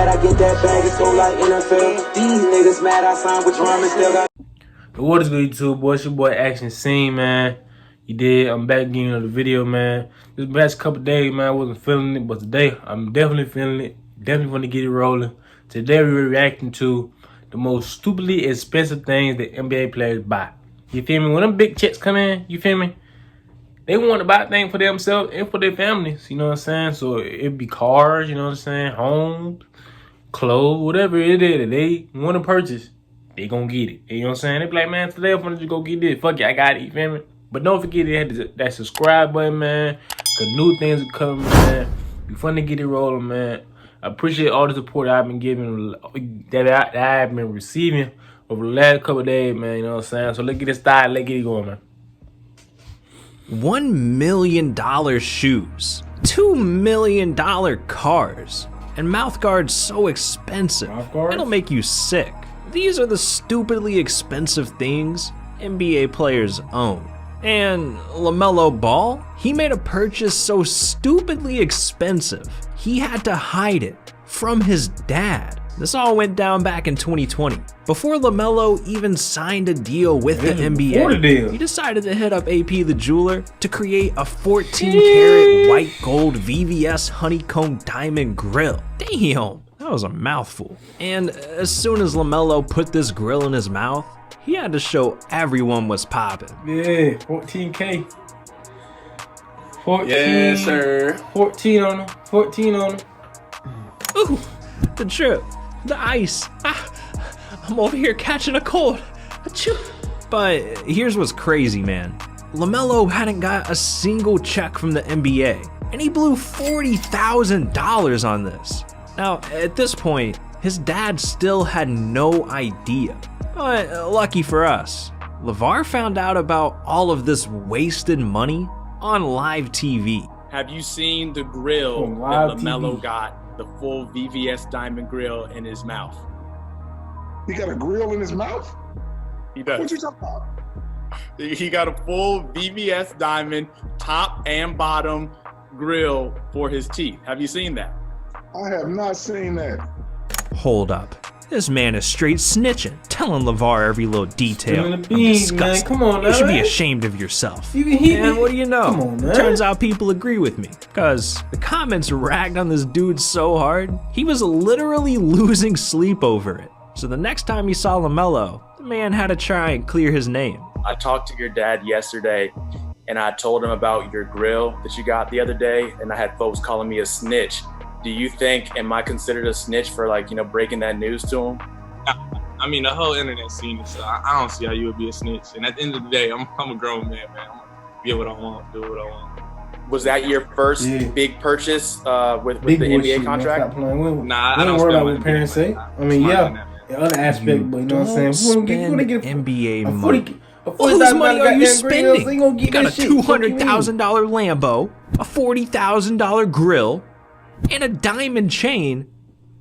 I get that bag, it's so like NFL. These niggas mad I signed with Drum and still got. What is good, YouTube, boy? It's your boy Action Scene, man. You did. I'm back again on the video, man. This past couple days, man, I wasn't feeling it, but today I'm definitely feeling it. Definitely want to get it rolling. Today we're reacting to the most stupidly expensive things that NBA players buy. You feel me? When them big checks come in, you feel me? They want to buy things for themselves and for their families. You know what I'm saying? So it be cars, you know what I'm saying? Homes, clothes, whatever it is that they want to purchase. They gonna get it. You know what I'm saying? They be like, man, today I'm gonna just go get this. Fuck it, I got it, you feel me? But don't forget to hit that subscribe button, man. Cause new things are coming, man. Be fun to get it rolling, man. I appreciate all the support I've been giving, that I've been receiving over the last couple of days, man. You know what I'm saying? So let's get it started. Let's get it going, man. $1 million shoes, $2 million cars, and mouth guards so expensive, it'll make you sick. These are the stupidly expensive things NBA players own. And LaMelo Ball, he made a purchase so stupidly expensive, he had to hide it from his dad. This all went down back in 2020. Before LaMelo even signed a deal with the NBA, he decided to hit up AP the jeweler to create a 14-karat white gold VVS honeycomb diamond grill. Damn, that was a mouthful. And as soon as LaMelo put this grill in his mouth, he had to show everyone what's popping. Yeah, 14K. 14. Yes, sir. 14 on them. 14 on them. Ooh, the drip, the ice. I'm over here catching a cold. Achoo. But here's what's crazy, man. LaMelo hadn't got a single check from the NBA, and he blew $40,000 on this. Now, at this point, his dad still had no idea. But lucky for us, LeVar found out about all of this wasted money on live TV. Have you seen the grill that LaMelo got? The full VVS diamond grill in his mouth. He got a grill in his mouth? He does. What you talking about? He got a full VVS diamond top and bottom grill for his teeth. Have you seen that? I have not seen that. Hold up. This man is straight snitching, telling LeVar every little detail. Man. Come on, you should be ashamed of yourself. And what do you know? Come on, man. Turns out people agree with me, because the comments ragged on this dude so hard, he was literally losing sleep over it. So the next time he saw LaMelo, the man had to try and clear his name. I talked to your dad yesterday, and I told him about your grill that you got the other day, and I had folks calling me a snitch. Do you think, am I considered a snitch for, like, you know, breaking that news to him? I mean, the whole internet seen it, so I don't see how you would be a snitch. And at the end of the day, I'm a grown man. I'm gonna get what I want, do what I want. Was that your first big purchase with the NBA contract? Nah, I don't worry about what parents say. I mean, yeah, the other aspect, but you know what I'm saying? We're gonna get NBA money. Whose money are you spending? You got a $200,000 Lambo, a $40,000 grill, and a diamond chain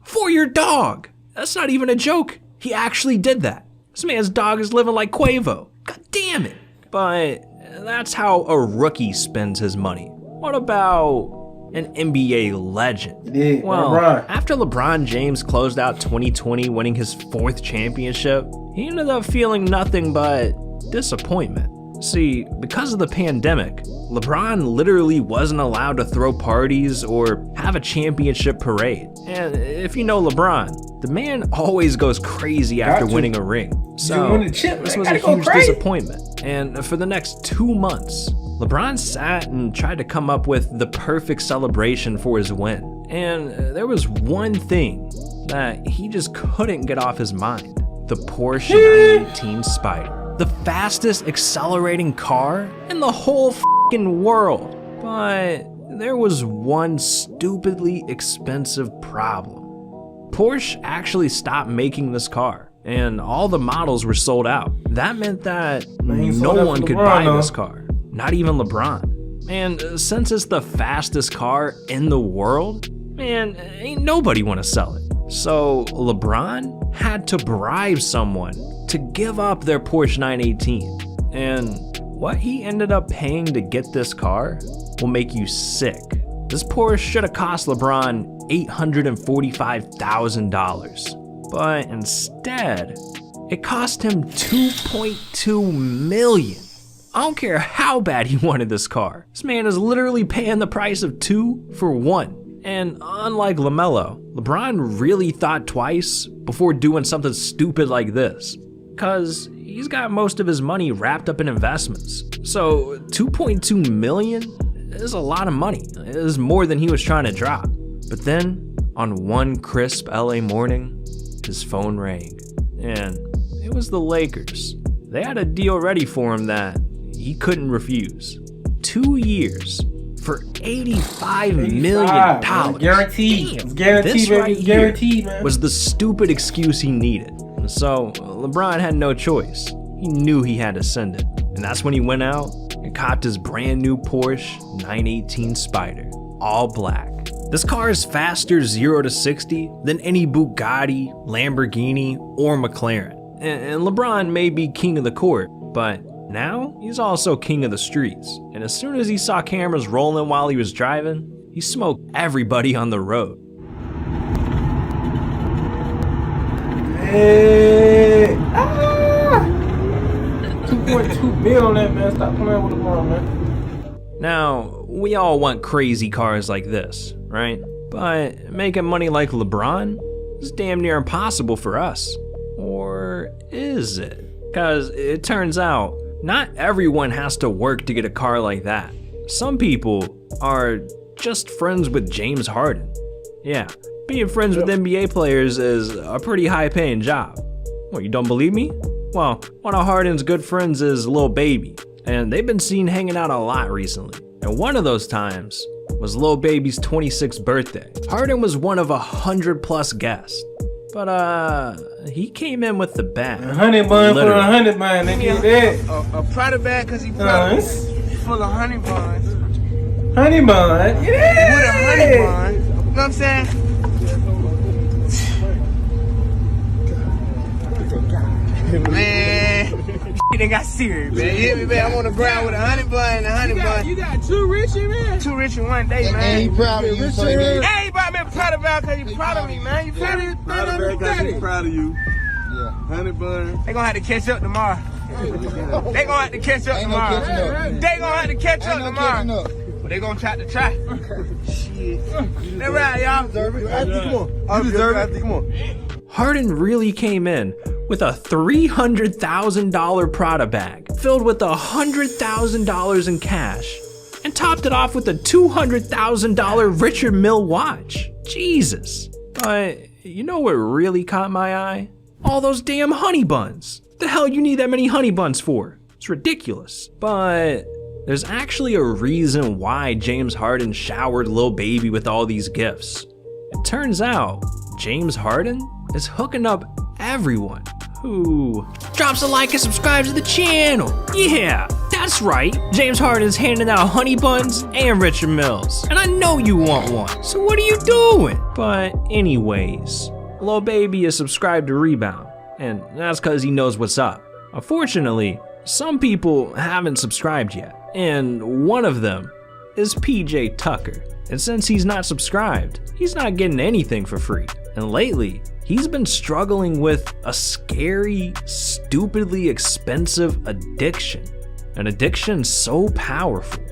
for your dog. That's not even a joke. He actually did that. This man's dog is living like Quavo. God damn it. But that's how a rookie spends his money. What about an NBA legend? Yeah, well, LeBron. After LeBron James closed out 2020 winning his 4th championship, he ended up feeling nothing but disappointment. See, because of the pandemic, LeBron literally wasn't allowed to throw parties or have a championship parade. And if you know LeBron, the man always goes crazy after winning a ring. So this was a huge disappointment. And for the next 2 months, LeBron sat and tried to come up with the perfect celebration for his win. And there was one thing that he just couldn't get off his mind: the Porsche 918 Spider. The fastest accelerating car in the whole f***ing world. But there was one stupidly expensive problem. Porsche actually stopped making this car, and all the models were sold out. That meant that no one could buy this car, not even LeBron. And since it's the fastest car in the world, man, ain't nobody want to sell it. So LeBron had to bribe someone to give up their Porsche 918. And what he ended up paying to get this car will make you sick. This Porsche should have cost LeBron $845,000, but instead, it cost him $2.2 million. I don't care how bad he wanted this car. This man is literally paying the price of 2 for 1. And unlike LaMelo, LeBron really thought twice before doing something stupid like this, because he's got most of his money wrapped up in investments. So $2.2 million is a lot of money. It is more than he was trying to drop. But then, on one crisp LA morning, his phone rang, and it was the Lakers. They had a deal ready for him that he couldn't refuse. 2 years for $85 million. Guaranteed. Damn. It's guaranteed, This baby. right It's guaranteed, here man. was the stupid excuse he needed. So LeBron had no choice. He knew he had to send it. And that's when he went out and copped his brand new Porsche 918 Spider, all black. This car is faster 0 to 60 than any Bugatti, Lamborghini, or McLaren. And LeBron may be king of the court, but now he's also king of the streets. And as soon as he saw cameras rolling while he was driving, he smoked everybody on the road. Hey, 2.2 mil on that, man. Stop playing with LeBron, man. Now, we all want crazy cars like this, right? But making money like LeBron is damn near impossible for us. Or is it? Because it turns out, not everyone has to work to get a car like that. Some people are just friends with James Harden. Yeah, being friends with NBA players is a pretty high-paying job. What, you don't believe me? Well, one of Harden's good friends is Lil Baby, and they've been seen hanging out a lot recently. And one of those times was Lil Baby's 26th birthday. Harden was one of 100+ guests, but he came in with the bag. 100 bun for Literally. 100 bun. They get that. A Prada bag because he Prada Nice. full of honey buns. Honey bun. With a honey Yeah. bun. You know what I'm saying? Man, shit ain't got serious, man. You hear me, man? I'm on the ground with a honey bun and a honey bun. You got two rich in there? Too rich in one day, man. And he proud of you, so he gave- Hey, he bought me a Prada bag because he proud of me, man. You feel me? Proud of you. Yeah. Honey bun. They gonna have to catch up tomorrow. They gonna have to catch up Ain't no tomorrow. catching up. They gonna have to catch up Ain't no catching tomorrow. up. But they gonna try to try. Shit. They right, y'all. Come on. You deserve it. Come on. Harden really came in with a $300,000 Prada bag filled with $100,000 in cash and topped it off with a $200,000 Richard Mille watch. Jesus. But you know what really caught my eye? All those damn honey buns. The hell you need that many honey buns for? It's ridiculous. But there's actually a reason why James Harden showered Lil Baby with all these gifts. It turns out James Harden is hooking up everyone who drops a like and subscribes to the channel. Yeah, that's right. James Harden's handing out honey buns and Richard Milles. And I know you want one. So what are you doing? But anyways, Lil Baby is subscribed to Rebound. And that's because he knows what's up. Unfortunately, some people haven't subscribed yet. And one of them is PJ Tucker. And since he's not subscribed, he's not getting anything for free. And lately, he's been struggling with a scary, stupidly expensive addiction. An addiction so powerful,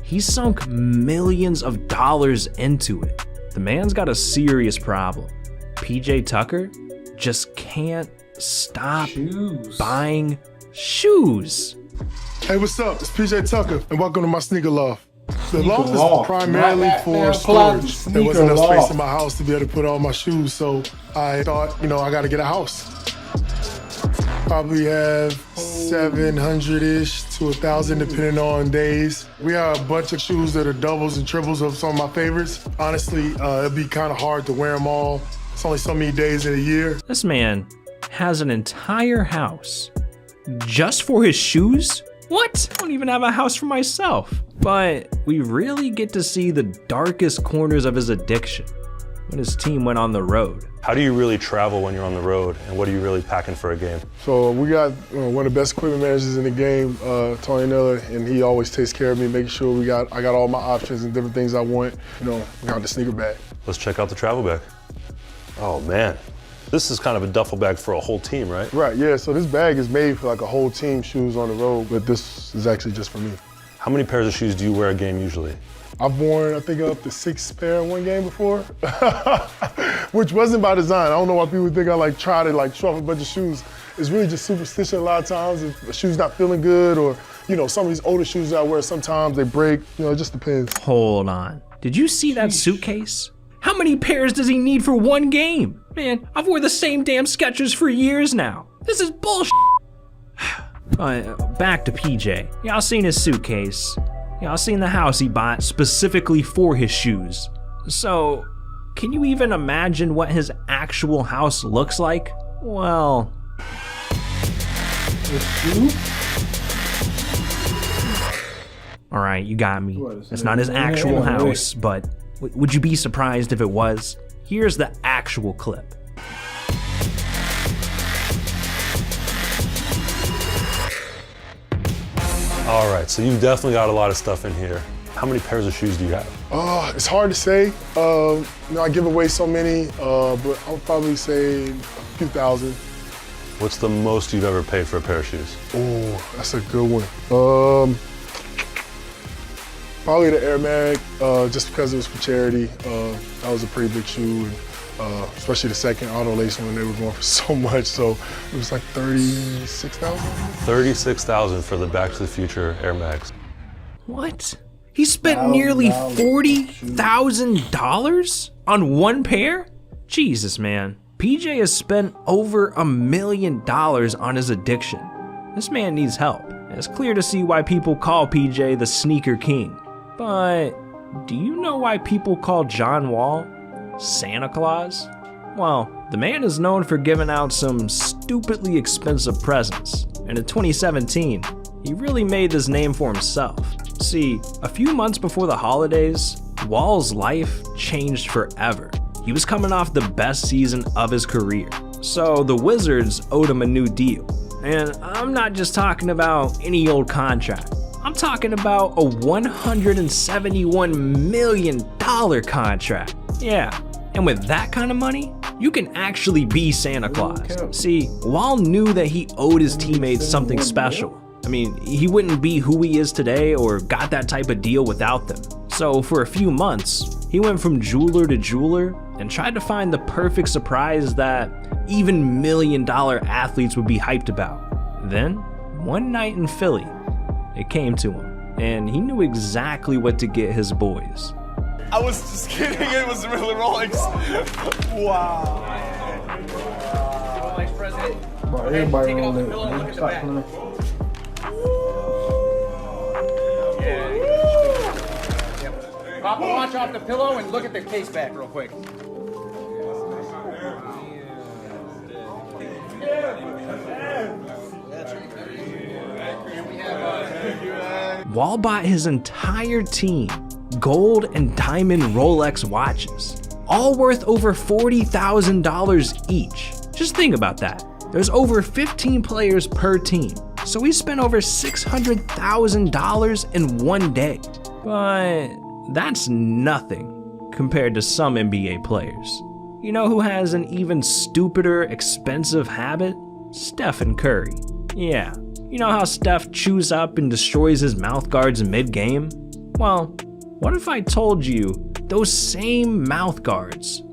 he sunk millions of dollars into it. The man's got a serious problem. PJ Tucker just can't stop buying shoes. Hey, what's up? It's PJ Tucker, and welcome to my sneaker loft. The loft loft. is primarily Not for that storage. closet, There wasn't sneaker enough space loft. in my house to be able to put all my shoes, so I thought, I gotta get a house. Probably have 700-ish to 1,000 depending on days. We have a bunch of shoes that are doubles and triples of some of my favorites. Honestly, it'd be kind of hard to wear them all. It's only so many days in a year. This man has an entire house just for his shoes? What? I don't even have a house for myself. But we really get to see the darkest corners of his addiction when his team went on the road. How do you really travel when you're on the road, and what are you really packing for a game? So we got one of the best equipment managers in the game, Tony Miller, and he always takes care of me, making sure I got all my options and different things I want. We got the sneaker bag. Let's check out the travel bag. Oh man, this is kind of a duffel bag for a whole team, right? Right, yeah, so this bag is made for like a whole team shoes on the road, but this is actually just for me. How many pairs of shoes do you wear a game usually? I've worn, I think, up to 6 pair in one game before, which wasn't by design. I don't know why people think I try to show off a bunch of shoes. It's really just superstition a lot of times. If a shoe's not feeling good, or some of these older shoes that I wear, sometimes they break. It just depends. Hold on. Did you see that suitcase? How many pairs does he need for one game? Man, I've worn the same damn Skechers for years now. This is bullshit. Back to PJ. Y'all seen his suitcase. Y'all seen the house he bought specifically for his shoes. So, can you even imagine what his actual house looks like? Well... Alright, you got me. It's not his actual house, but would you be surprised if it was? Here's the actual clip. All right, so you've definitely got a lot of stuff in here. How many pairs of shoes do you have? It's hard to say. I give away so many, but I'll probably say a few thousand. What's the most you've ever paid for a pair of shoes? Oh, that's a good one. Probably the Air Mag, just because it was for charity. That was a pretty big shoe, and especially the second auto lace one, they were going for so much, so it was like $36,000. $36,000 for the Back to the Future Air Mags. What? He spent nearly $40,000 on one pair? Jesus, man. PJ has spent over $1 million on his addiction. This man needs help. It's clear to see why people call PJ the sneaker king. But do you know why people call John Wall Santa Claus? Well, the man is known for giving out some stupidly expensive presents, and in 2017, he really made this name for himself. See, a few months before the holidays, Wall's life changed forever. He was coming off the best season of his career, so the Wizards owed him a new deal. And I'm not just talking about any old contract. I'm talking about a $171 million contract. Yeah, and with that kind of money, you can actually be Santa Claus. See, Wall knew that he owed his teammates something special. I mean, he wouldn't be who he is today or got that type of deal without them. So for a few months, he went from jeweler to jeweler and tried to find the perfect surprise that even $1 million athletes would be hyped about. Then, one night in Philly, it came to him, and he knew exactly what to get his boys. I was just kidding, it was really Rolex. Wow. Rolex president. Bro, everybody on it. Stop playing. Pop the watch off the pillow and look at the case back real quick. Wall bought his entire team gold and diamond Rolex watches, all worth over $40,000 each. Just think about that. There's over 15 players per team, so he spent over $600,000 in one day. But that's nothing compared to some NBA players. You know who has an even stupider, expensive habit? Stephen Curry. Yeah, you know how Steph chews up and destroys his mouth guards mid-game? Well, what if I told you those same mouth guards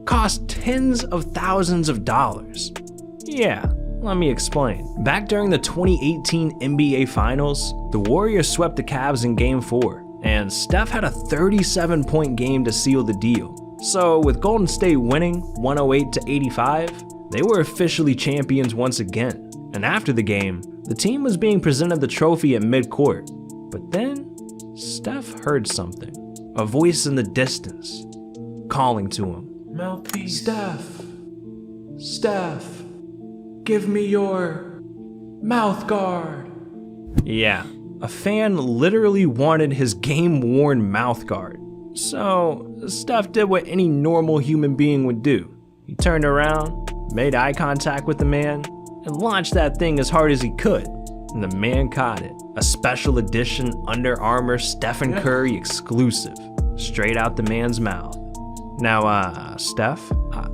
cost tens of thousands of dollars? Yeah, let me explain. Back during the 2018 NBA Finals, the Warriors swept the Cavs in Game 4, and Steph had a 37-point game to seal the deal. So with Golden State winning 108-85, they were officially champions once again. And after the game, the team was being presented the trophy at mid-court. But then, Steph heard something. A voice in the distance, calling to him. Mouthpiece. Steph, give me your mouth guard. Yeah, a fan literally wanted his game-worn mouth guard. So, Steph did what any normal human being would do. He turned around, made eye contact with the man, and launched that thing as hard as he could. And the man caught it. A special edition Under Armour Stephen Curry exclusive, straight out the man's mouth. Now, Steph,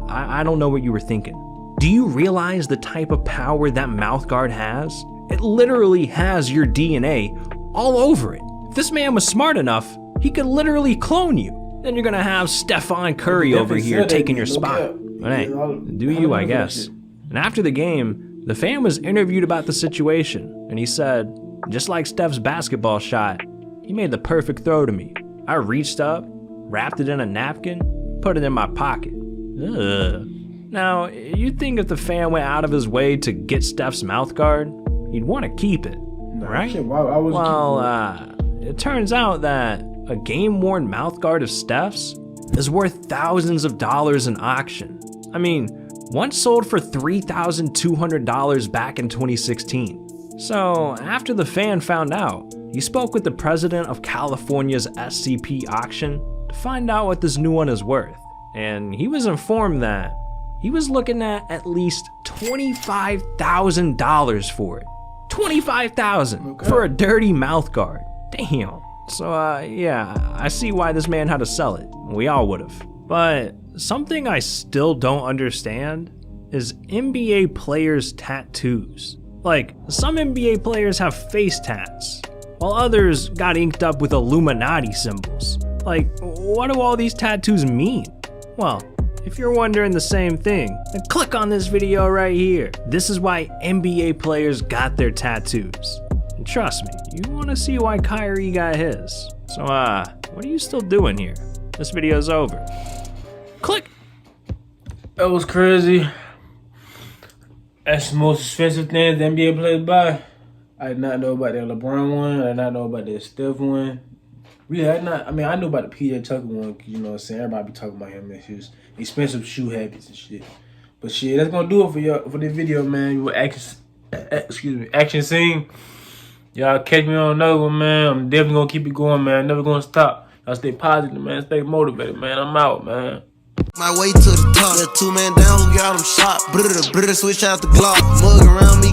I don't know what you were thinking. Do you realize the type of power that mouthguard has? It literally has your DNA all over it. If this man was smart enough, he could literally clone you. Then you're gonna have Stephen Curry over here taking your spot. But hey, do you, I guess. And after the game, the fan was interviewed about the situation, and he said, just like Steph's basketball shot, he made the perfect throw to me. I reached up, wrapped it in a napkin, put it in my pocket. Ugh. Now, you'd think if the fan went out of his way to get Steph's mouthguard, he'd want to keep it, right? Well, it turns out that a game-worn mouthguard of Steph's is worth thousands of dollars in auction. I mean, one sold for $3,200 back in 2016. So, after the fan found out, he spoke with the president of California's SCP auction to find out what this new one is worth. And he was informed that he was looking at least $25,000 for it. $25,000 for a dirty mouthguard. Damn. So, yeah, I see why this man had to sell it. We all would've. But something I still don't understand is NBA players' tattoos. Like, some NBA players have face tats, while others got inked up with Illuminati symbols. Like, what do all these tattoos mean? Well, if you're wondering the same thing, then click on this video right here. This is why NBA players got their tattoos. And trust me, you want to see why Kyrie got his. So, what are you still doing here? This video's over. Click. That was crazy. That's the most expensive thing the NBA players buy. I did not know about that LeBron one. I did not know about that Steph one. Really, I knew about the PJ Tucker one, cause you know what I'm saying, everybody be talking about him and his expensive shoe habits and shit. But shit, that's gonna do it for this video, man. You action scene. Y'all catch me on another one, man. I'm definitely gonna keep it going, man. Never gonna stop. Y'all stay positive, man. Stay motivated, man. I'm out, man. My way to the top. That 2 man down who got him shot. Brr, switch out the Glock. Mug around me.